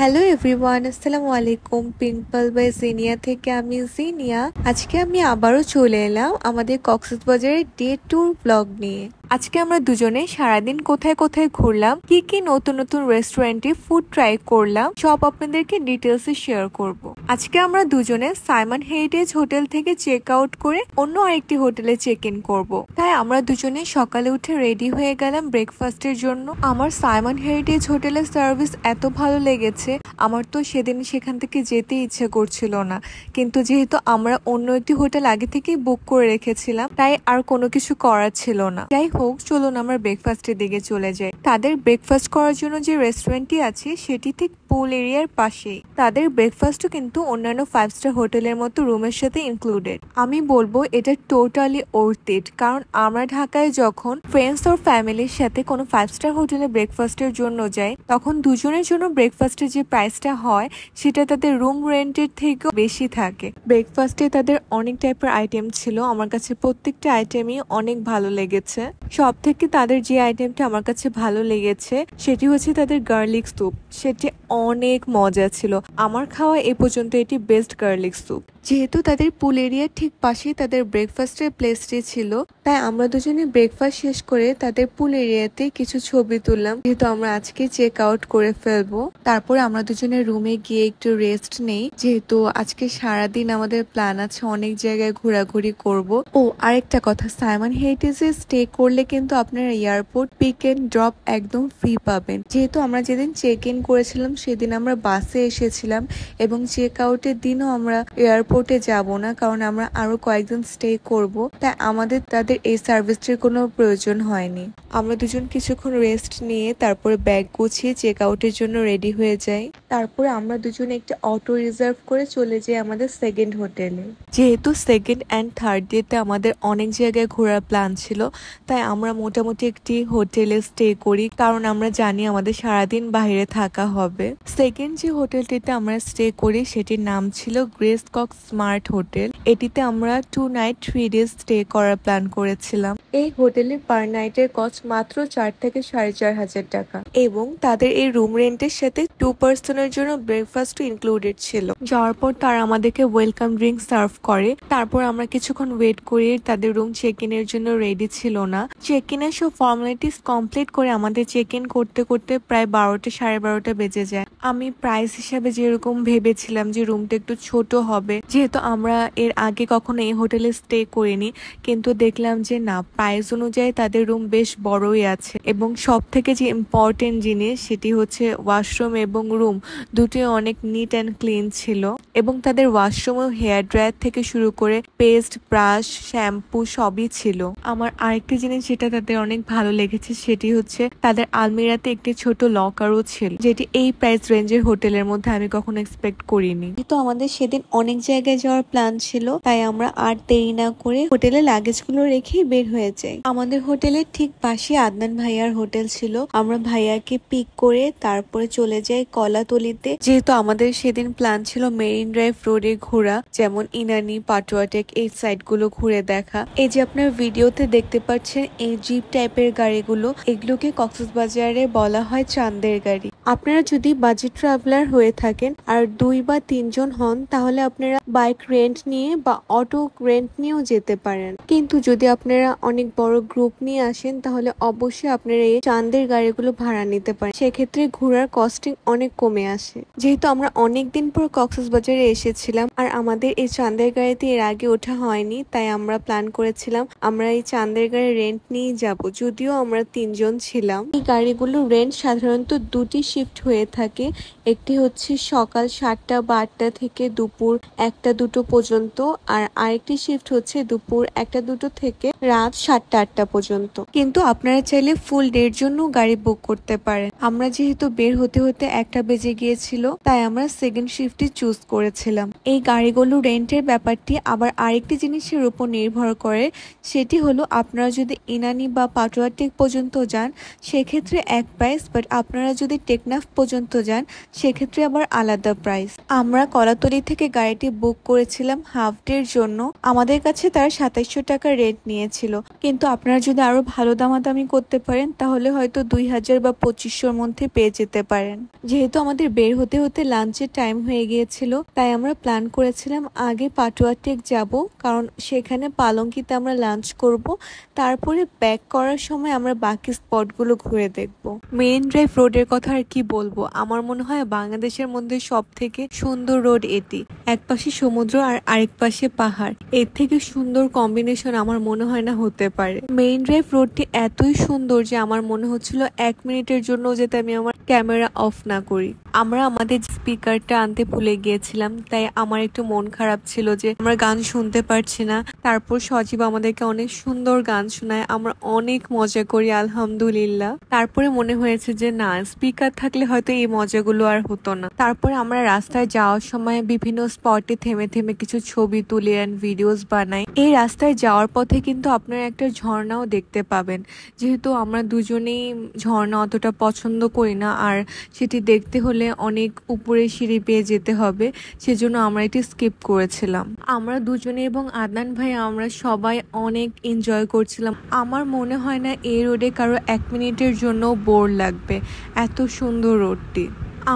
Hello everyone, আসসালামু আলাইকুম। পিঙ্পল by Jinia থেকে আমি জিনিয়া। আজকে আমি আবারও চলে এলাম আমাদের কক্সবাজারের ডে ট্যুর ব্লগ নিয়ে। আজকে আমরা দুজনে সারাদিন কোথায় কোথায় ঘুরলাম, কি কি নতুন নতুন রেস্টুরেন্টে ফুড ট্রাই করলাম, সব আপনাদেরকে ডিটেলসে শেয়ার করব। আজকে আমরা দুজনে সাইমন হেরিটেজ হোটেল থেকে চেক আউট করে অন্য আরেকটি হোটেলে চেক ইন করব। তাই আমরা দুজনে সকালে উঠে রেডি হয়ে গেলাম ব্রেকফাস্টের জন্য। আমার সাইমন হেরিটেজ হোটেলের সার্ভিস এত ভালো লেগেছে, আমার তো সেদিন সেখান থেকে যেতে ইচ্ছে করছিল না, কিন্তু যেহেতু আমরা অন্য একটি হোটেল আগে থেকেই বুক করে রেখেছিলাম, তাই আর কোনো কিছু করার ছিল না। যাই হোক, চলুন আমরা ব্রেকফাস্টের দিকে চলে যাই। তাদের ব্রেকফাস্ট করার জন্য যে রেস্টুরেন্টটি আছে সেটি ঠিক পুল এরিয়ার পাশেই। তাদের ব্রেকফাস্টও কিন্তু অন্যান্য 5 স্টার হোটেলের মতো রুমের সাথে ইনক্লুডেড। আমি বলবো এটা টোটালি ওর্থ ইট, কারণ আমরা ঢাকায় যখন ফ্রেন্ডস ওর ফ্যামিলির সাথে কোনো 5 স্টার হোটেলে ব্রেকফাস্টের জন্য যাই, তখন দুজনের জন্য ব্রেকফাস্টের যে প্রাইসটা হয় সেটা তাদের রুম রেন্টের থেকেও বেশি থাকে। ব্রেকফাস্টে তাদের অনেক টাইপের আইটেম ছিল, আমার কাছে প্রত্যেকটা আইটেমই অনেক ভালো লেগেছে। সব থেকে তাদের যে আইটেমটা আমার কাছে ভালো লেগেছে সেটি হচ্ছে তাদের গার্লিক স্যুপ। সেটি অনেক মজা ছিল, আমার খাওয়া এ পর্যন্ত এটি বেস্ট গার্লিক স্যুপ। যেহেতু তাদের পুল এরিয়ার ঠিক পাশেই তাদের ব্রেকফাস্টের প্লেসটি ছিল, তাই আমরা দুজনে ব্রেকফাস্ট শেষ করে তাদের পুল এরিয়াতে কিছু ছবি তুললাম, যেহেতু আমরা আজকে চেক আউট করে ফেলবো। তারপর আমরা দুজনে রুমে গিয়ে একটু রেস্ট নেই, যেহেতু আজকে সারাদিন আমাদের প্ল্যান আছে অনেক জায়গায় ঘোরাঘুরি করব। ও আরেকটা কথা, সাইমন হেরিটেজে স্টে করলে কিন্তু আপনারা এয়ারপোর্ট পিক এন্ড ড্রপ একদম ফ্রি পাবেন। যেহেতু আমরা যেদিন চেক ইন করেছিলাম সেদিন আমরা বাসে এসেছিলাম, এবং চেক আউটের দিনও আমরা এয়ারপোর্টে যাব না, কারণ আমরা আরো কয়েকদিন স্টে করব, তাই আমাদের তাদের এই সার্ভিসটির কোনো প্রয়োজন হয়নি। আমরা দুজন কিছুক্ষণ রেস্ট নিয়ে তারপরে ব্যাগ গুছিয়ে চেক আউটের জন্য রেডি হয়ে যাই। তারপরে আমরা দুজন একটা অটো রিজার্ভ করে চলে যাই আমাদের সেকেন্ড হোটেলে। যেহেতু সেকেন্ড অ্যান্ড থার্ড ডেতে আমাদের অনেক জায়গায় ঘোরার প্ল্যান ছিল, তাই আমরা মোটামুটি একটি হোটেলে স্টে করি, কারণ আমরা জানি আমাদের সারাদিন বাইরে থাকা হবে। সেকেন্ড যে হোটেলটিতে আমরা স্টে করি সেটির নাম ছিল গ্রেস কক্স স্মার্ট হোটেল। এটিতে আমরা 2 নাইট 3 ডেজ স্টে করার প্ল্যান করেছিলাম। এই হোটেলে পার নাইটের কস্ট মাত্র 4 থেকে 4,500 টাকা, এবং তাদের এই রুম রেন্টের সাথে 2 পার্সনের জন্য ব্রেকফাস্টও ইনক্লুডেড ছিল। যাওয়ার পর তারা আমাদেরকে ওয়েলকাম ড্রিঙ্ক সার্ভ করে। তারপর আমরা কিছুক্ষণ ওয়েট করি, তাদের রুম চেক ইনের জন্য রেডি ছিল না। চেক ইনের সব ফর্মালিটিস কমপ্লিট করে আমাদের চেক ইন করতে করতে প্রায় 12টা 12:30 বেজে যায়। আমি প্রাইস হিসাবে যেরকম ভেবেছিলাম যে রুমটা একটু ছোট হবে, যেহেতু আমরা এর আগে কখনো এই হোটেলে স্টে করিনি, কিন্তু দেখলাম যে না, প্রাইস অনুযায়ী তাদের রুম বেশ বড়ই আছে। এবং সব থেকে যে ইম্পর্টেন্ট জিনিস সেটি হচ্ছে ওয়াশরুম এবং রুম দুটোই অনেক নিট অ্যান্ড ক্লিন ছিল, এবং তাদের ওয়াশরুমেও হেয়ার ড্রায়ার থেকে শুরু করে পেস্ট, ব্রাশ, শ্যাম্পু সবই ছিল। আমার আরেকটি জিনিস যেটা তাদের অনেক ভালো লেগেছে সেটি হচ্ছে তাদের আলমিরাতে একটি ছোট লকারও ছিল, যেটি এই প্রাইস রেঞ্জের হোটেলের মধ্যে আমি কখনো এক্সপেক্ট করিনি। যেহেতু আমাদের সেদিন অনেক জায়গায় যাওয়ার প্ল্যান ছিল, তাই আমরা আর দেরি না করে হোটেলে লাগেজগুলো রেখেই বের হয়ে যাই। আমাদের হোটেলের ঠিক পাশে আদনান ভাইয়ার হোটেল ছিল। আমরা ভাইয়াকে পিক করে তারপরে চলে যাই কলাতলিতে, যেহেতু আমাদের সেদিন প্ল্যান ছিল মেরিন ড্রাইভ রোডে ঘোরা, যেমন ইনানি, পাটুয়াটেক এই সাইড গুলো ঘুরে দেখা। এই যে আপনার ভিডিওতে দেখতে পাচ্ছেন এই জিপ টাইপের গাড়িগুলো, এগুলোকে কক্সবাজারে বলা হয় চাঁদের গাড়ি। আপনারা যদি বাজেট ট্রাভেলার হয়ে থাকেন আর 2 বা 3 জন হন, তাহলে আপনারা বাইক রেন্ট নিয়ে বা অটো রেন্ট নিয়েও যেতে পারেন। কিন্তু যদি আপনারা অনেক বড় গ্রুপ নিয়ে আসেন, তাহলে অবশ্যই আপনারা এই চাঁদের গাড়িগুলো ভাড়া নিতে পারেন। সেক্ষেত্রে ঘোরার কস্টিং অনেক কমে আসে। যেহেতু আমরা অনেকদিন পর কক্সবাজারে এসেছিলাম আর আমাদের এই চাঁদের গাড়িতে এর আগে ওঠা হয়নি, তাই আমরা প্ল্যান করেছিলাম আমরা এই চাঁদের গাড়ি রেন্ট নিয়ে যাব, যদিও আমরা 3 জন ছিলাম। এই গাড়িগুলো রেন্ট সাধারণত 2টি শিফট হয়ে থাকে। একটি হচ্ছে সকাল 7টা বা 8টা থেকে দুপুর 1টা-2টো পর্যন্ত, আর আরেকটি শিফট হচ্ছে দুপুর 1টা-2টো থেকে রাত 7টা-8টা পর্যন্ত। কিন্তু আপনারা চাইলে ফুল ডের জন্য গাড়ি বুক করতে পারেন। আমরা যেহেতু বের হতে হতে 1টা বেজে গিয়েছিল, তাই আমরা সেকেন্ড শিফটই চুজ করেছিলাম। এই গাড়িগুলো রেন্টের ব্যাপারটি আবার আরেকটি জিনিসের উপর নির্ভর করে, সেটি হলো আপনারা যদি ইনানি বা পাটুয়াটেক পর্যন্ত যান সেক্ষেত্রে এক প্রাইস, বাট আপনারা যদি টেকনাফ পর্যন্ত যান যান সেক্ষেত্রে আবার আলাদা প্রাইস। আমরা কলাতলি থেকে গাড়িটি বুক করেছিলাম হাফ ডের জন্য। আমাদের কাছে তারা 2700 টাকা রেট নিয়েছিল, কিন্তু আপনারা যদি আরো ভালো দামাদামি করতে পারেন তাহলে হয়তো 2000 বা 2500-র মধ্যে পেয়ে যেতে পারেন। যেহেতু আমাদের বের হতে হতে লাঞ্চের টাইম হয়ে গিয়েছিল, তাই আমরা প্ল্যান করেছিলাম আগে পাটুয়া টেক যাব, কারণ সেখানে পালঙ্কিতে আমরা লাঞ্চ করব, তারপরে ব্যাক করার সময় আমরা বাকি স্পটগুলো ঘুরে দেখব। মেরিন ড্রাইভ রোডের কথা আর কি বলবো, আমার মনে হয় বাংলাদেশের মধ্যে সব থেকে সুন্দর রোড এটি। এক পাশে সমুদ্র আর আরেক পাশে পাহাড়, এর থেকে সুন্দর কম্বিনেশন আমার মনে হয় না হতে পারে। মেরিন ড্রাইভ রোডটি এতই সুন্দর যে আমার মনে হচ্ছিল 1 মিনিটের জন্য যাতে আমি আমার ক্যামেরা অফ না করি। আমরা আমাদের স্পিকারটা আনতে ভুলে গিয়েছিলাম, তাই আমার একটু মন খারাপ ছিল যে আমরা গান শুনতে পারছি না। তারপর সজীব আমাদেরকে অনেক সুন্দর গান শোনায়, আমরা অনেক মজা করি আলহামদুলিল্লাহ। তারপরে মনে হয়েছে যে না, স্পিকার থাকলে হয়তো এই মজাগুলো আর হতো না। তারপরে আমরা রাস্তায় যাওয়ার সময় বিভিন্ন স্পটে থেমে থেমে কিছু ছবি তুলি এন্ড ভিডিওস বানাই। এই রাস্তায় যাওয়ার পথে কিন্তু আপনারা একটা ঝর্ণাও দেখতে পাবেন। যেহেতু আমরা দুজনেই ঝর্ণা অতটা পছন্দ করি না, আর সেটি দেখতে হলে অনেক উপরে সিঁড়ি পেয়ে যেতে হবে, সেজন্য আমরা এটি স্কিপ করেছিলাম। আমরা দুজনে এবং আদনান ভাই আমরা সবাই অনেক এনজয় করছিলাম। আমার মনে হয় না এই রোডে কারো 1 মিনিটের জন্য বোর লাগবে, এত সুন্দর রোডটি।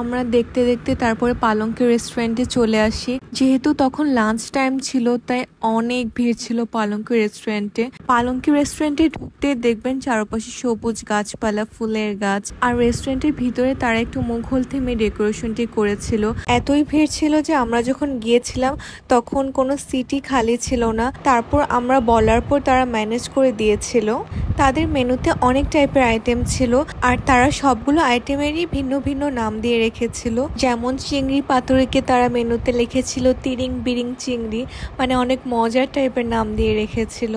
আমরা দেখতে দেখতে তারপরে পালঙ্কি রেস্টুরেন্টে চলে আসি। যেহেতু তখন লাঞ্চ টাইম ছিল, তাই অনেক ভিড় ছিল পালঙ্কি রেস্টুরেন্টে। পালঙ্কি রেস্টুরেন্টে ঢুকতে দেখবেন চারপাশে সবুজ গাছপালা, ফুলের গাছ, আর রেস্টুরেন্টের ভিতরে তারা একটু মুঘল থিমে ডেকোরেশনটি করেছিল। এতই ভিড় ছিল যে আমরা যখন গিয়েছিলাম তখন কোনো সিটই খালি ছিল না। তারপর আমরা বলার পর তারা ম্যানেজ করে দিয়েছিল। তাদের মেনুতে অনেক টাইপের আইটেম ছিল, আর তারা সবগুলো আইটেমেরই ভিন্ন ভিন্ন নাম দিয়ে রেখেছিল। যেমন চিংড়ি পাতুরিকে তারা মেনুতে লিখেছিল তিরিং বিরিং চিংড়ি, মানে অনেক মজার টাইপের নাম দিয়ে রেখেছিল।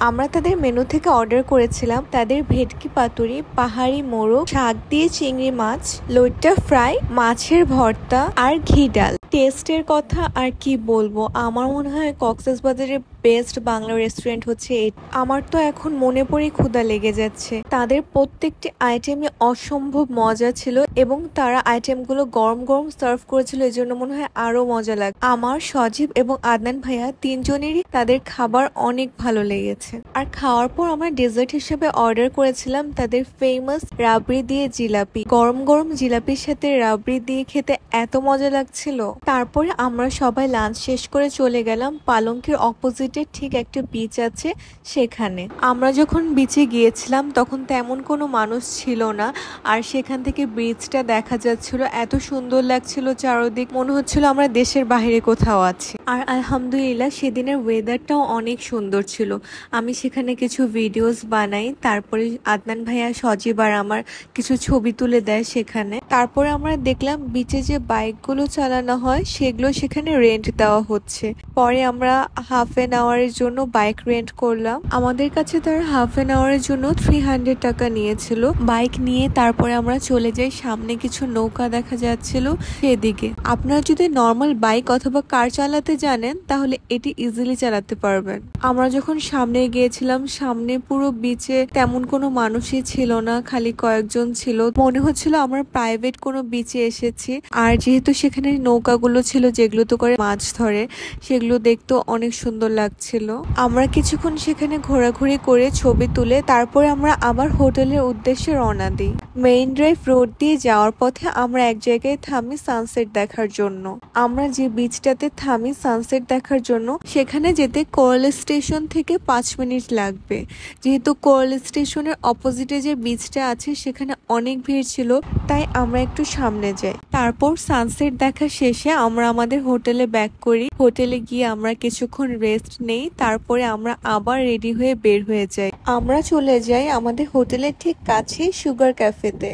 আমরা তাদের মেনু থেকে অর্ডার করেছিলাম তাদের ভেটকি পাতুরি, পাহাড়ি মোরগ, শাক দিয়ে চিংড়ি মাছ, লইট্টা ফ্রাই, মাছের ভর্তা আর ঘি ডাল। টেস্টের কথা আর কি বলবো, আমার মনে হয় কক্সবাজারের বেস্ট বাংলা রেস্টুরেন্ট হচ্ছে এই। আমার তো এখন মনে পড়ে ক্ষুধা লেগে যাচ্ছে। তাদের প্রত্যেকটি আইটেমে অসম্ভব মজা ছিল এবং তারা আইটেমগুলো গরম গরম সার্ভ করেছিল, এজন্য মনে হয় আরো মজা লাগে। আমার সজীব এবং আদনান ভাইয়া তিনজনেরই তাদের খাবার অনেক ভালো লেগেছে। আর খাওয়ার পর আমরা ডেজার্ট হিসেবে অর্ডার করেছিলাম তাদের ফেমাস রাবড়ি দিয়ে জিলাপি। গরম গরম জিলাপির সাথে রাবড়ি দিয়ে খেতে এত মজা লাগছিল। তারপরে আমরা সবাই লাঞ্চ শেষ করে চলে গেলাম পালঙ্কির অপোজিটে ঠিক একটা বিচ আছে সেখানে। আমরা যখন বিচে গিয়েছিলাম তখন তেমন কোনো মানুষ ছিল না, আর সেখান থেকে বিচটা দেখা যাচ্ছিল, এত সুন্দর লাগছিল চারদিক, মনে হচ্ছিল আমরা দেশের বাইরে কোথাও আছি। আর আলহামদুলিল্লাহ সেদিনের ওয়েদারটাও অনেক সুন্দর ছিল। আমি সেখানে কিছু ভিডিওস বানাই, তারপরে আদনান ভাইয়া, সজীব আর আমার কিছু ছবি তুলে দেয় সেখানে। তারপরে আমরা দেখলাম বিচে যে বাইকগুলো চালানো হয় সেগুলো সেখানে রেন্ট দেওয়া হচ্ছে। পরে আমরা হাফ এন আওয়ারের জন্য বাইক রেন্ট করলাম। আমাদের কাছে তার হাফ এন আওয়ারের জন্য 300 টাকা নিয়েছিল। বাইক নিয়ে তারপরে আমরা চলে যাই, সামনে কিছু নৌকা দেখা যাচ্ছিল সেদিকে। আপনারা যদি নর্মাল বাইক অথবা কার চালাতে জানেন তাহলে এটি ইজিলি চালাতে পারবেন। আমরা যখন সামনে গিয়েছিলাম, সামনে পুরো বিচে তেমন কোনো মানুষই ছিল না, খালি কয়েকজন ছিল। মনে হচ্ছিল আমরা প্রাইভেট কোনো বিচে এসেছি। আর যেহেতু সেখানে নৌকাগুলো ছিল যেগুলোতে করে মাছ ধরে, সেগুলো দেখতেও অনেক সুন্দর লাগছিল। আমরা কিছুক্ষণ সেখানে ঘোরাঘুরি করে ছবি তুলে তারপর আমরা আবার হোটেলের উদ্দেশ্যে রওনা দিই। মেইন ড্রাইভ রোড দিয়ে যাওয়ার পথে আমরা এক জায়গায় থামি সানসেট দেখার জন্য। আমরা যে বিচটাতে থামি সানসেট দেখার জন্য, সেখানে যেতে কোরাল স্টেশন থেকে 5 মিনিট লাগবে। যেহেতু কোরাল স্টেশনের অপোজিটে যে বিচটা আছে সেখানে অনেক ভিড় ছিল, তাই আমরা একটু সামনে যাই। তারপর সানসেট দেখা শেষে আমরা আমাদের হোটেলে ব্যাক করি। হোটেলে গিয়ে আমরা কিছুক্ষণ রেস্ট নেই, তারপরে আমরা আবার রেডি হয়ে বের হয়ে যাই। আমরা চলে যাই আমাদের হোটেলের ঠিক কাছে সুগার ক্যাফেতে।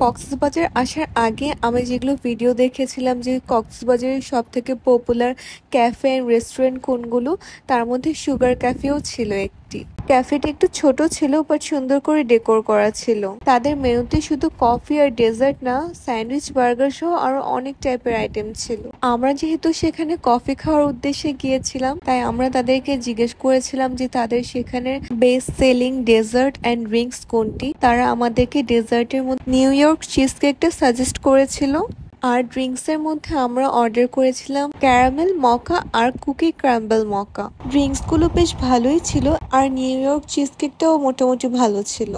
কক্সবাজার আসার আগে আমি যেগুলো ভিডিও দেখেছিলাম যে কক্সবাজারের সব থেকে পপুলার ক্যাফে এন্ড রেস্টুরেন্ট কোনগুলো, তার মধ্যে সুগার ক্যাফেও ছিল একটি। ক্যাফেটি একটু ছোট ছিল বাট সুন্দর করে ডেকোর করা ছিল। তাদের মেনুতে শুধু কফি আর ডেজার্ট না, স্যান্ডউইচ, বার্গার সহ আরো অনেক টাইপের আইটেম ছিল। আমরা যেহেতু সেখানে কফি খাওয়ার উদ্দেশ্যে গিয়েছিলাম, তাই আমরা তাদেরকে জিজ্ঞেস করেছিলাম যে তাদের সেখানে best selling dessert and drinks কোনটি। তারা আমাদেরকে ডেজার্টের মধ্যে নিউ ইয়র্ক চিজ কেকটা সাজেস্ট করেছিল। আর ড্রিঙ্কসের মধ্যে আমরা অর্ডার করেছিলাম ক্যারামেল মকা আর কুকি ক্র্যাম্বল মকা। ড্রিঙ্কসগুলো বেশ ভালোই ছিল আর নিউ ইয়র্ক চিজ কেকটাও মোটামুটি ভালো ছিল,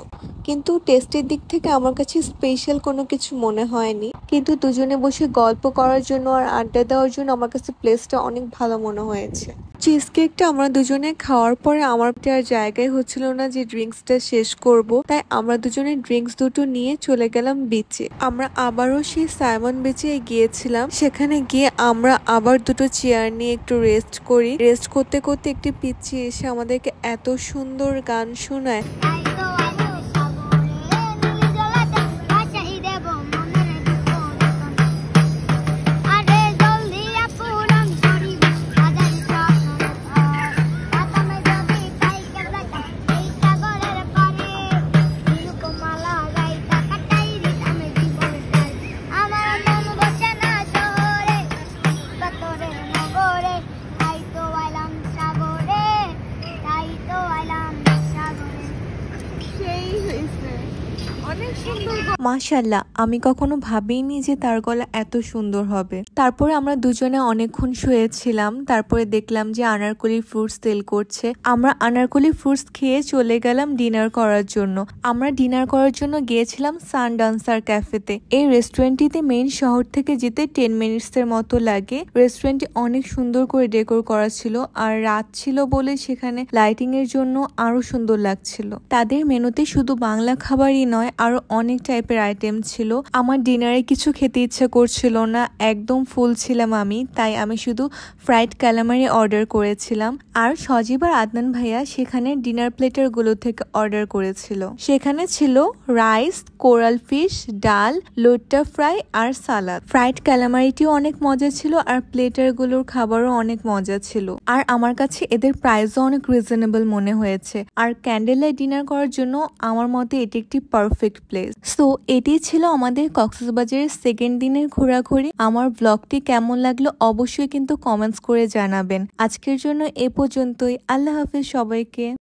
কিন্তু টেস্টের দিক থেকে আমার কাছে স্পেশাল কোনো কিছু মনে হয়নি। কিন্তু দুজনে বসে গল্প করার জন্য আর আড্ডা দেওয়ার জন্য আমার কাছে প্লেসটা অনেক ভালো মনে হয়েছে। চিজ কেকটা আমরা দুজনে খাওয়ার পরে আমার আর জায়গায় হচ্ছিল না যে ড্রিঙ্কসটা শেষ করব, তাই আমরা দুজনে ড্রিঙ্কস দুটো নিয়ে চলে গেলাম বিচে। আমরা আবারও সেই সাইমন বিচে গিয়েছিলাম। সেখানে গিয়ে আমরা আবার দুটো চেয়ার নিয়ে একটু রেস্ট করি। রেস্ট করতে করতে একটি পিচ্চি এসে আমাদেরকে এত সুন্দর গান শোনায়। মাশাআল্লাহ, আমি কখনো ভাবিনি যে তার গলা এত সুন্দর হবে। তারপরে আমরা দুজনে অনেকক্ষণ শুয়েছিলাম। তারপরে দেখলাম যে আনারকলি ফ্রুটস সেল করছে। আমরা আনারকলি ফ্রুটস খেয়ে চলে গেলাম ডিনার করার জন্য। আমরা ডিনার করার জন্য গিয়েছিলাম সানডান্সার ক্যাফেতে। এই রেস্টুরেন্টটিতে মেইন শহর থেকে যেতে 10 মিনিটসের মতো লাগে। রেস্টুরেন্টটি অনেক সুন্দর করে ডেকোর করা ছিল আর রাত ছিল বলে সেখানে লাইটিং এর জন্য আরো সুন্দর লাগছিল। তাদের মেনুতে শুধু বাংলা খাবারই নয়, আরো অনেক টাইপের আইটেম ছিল। আমার ডিনারে কিছু খেতে ইচ্ছা করছিল না, একদম ফুল ছিলাম আমি, তাই আমি শুধু ফ্রাইড ক্যালামারি অর্ডার করেছিলাম। আর সজীব আর আদনান ভাইয়া সেখানে ডিনার প্লেটার গুলো থেকে অর্ডার করেছিল। সেখানে ছিল রাইস, কোরাল ফিশ, ডাল, লোট্টা ফ্রাই আর সালাদ। ফ্রাইড ক্যালামারিটিও অনেক মজা ছিল আর প্লেটার গুলোর খাবারও অনেক মজা ছিল। আর আমার কাছে এদের প্রাইসও অনেক রিজনেবল মনে হয়েছে। আর ক্যান্ডেল লাইট ডিনার করার জন্য আমার মতে এটি একটি পারফেক্ট প্লেস। সো এটি ছিল আমাদের কক্সবাজারের সেকেন্ড দিনের ঘোরাঘুরি। আমার ব্লগটি কেমন লাগলো অবশ্যই কিন্তু কমেন্টস করে জানাবেন। আজকের জন্য এ পর্যন্তই। আল্লাহ হাফেজ সবাইকে।